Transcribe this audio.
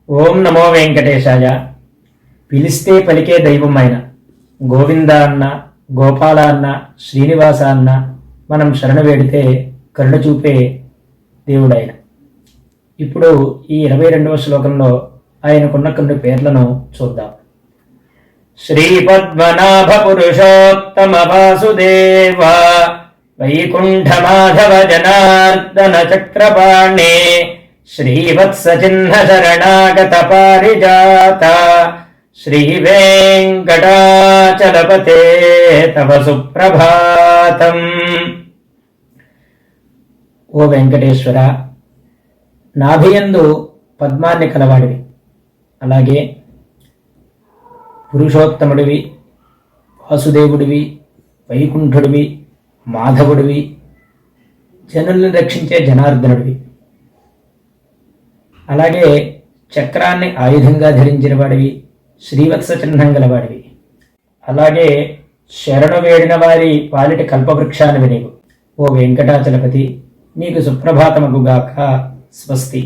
ఓం నమో వెంకటేశాయ. పిలిస్తే పలికే దైవం ఆయన గోవింద అన్న, గోపాల అన్న, శ్రీనివాస అన్న మనం శరణు వేడితే కరుణ చూపే దేవుడైన. ఇప్పుడు ఈ 22వ శ్లోకంలో ఆయనకున్న కొన్ని పేర్లను చూద్దాం. శ్రీ పద్మనాభ పురుషోత్తమ వాసుదేవ వైకుంఠ మాధవ జనార్దన చక్రపాణే శ్రీవత్స చిహ్న శరణాగత పారిజాత శ్రీ వెంకటాచలపతే తవ సుప్రభాతం. ఓ వెంకటేశ్వర, నాభియందు పద్మాన్ని కలవాడివి, అలాగే పురుషోత్తముడివి, వాసుదేవుడివి, వైకుంఠుడివి, మాధవుడివి, జనుల్ని రక్షించే జనార్దనుడివి, అలాగే చక్రాన్ని ఆయుధంగా ధరించిన వాడివి, శ్రీవత్స చిహ్నం గలవాడివి, అలాగే శరణు వేడిన వారి పాలిటి కల్పవృక్షానివి నీవు. ఓ వెంకటాచలపతి, నీకు సుప్రభాతమగుగాక. స్వస్తి.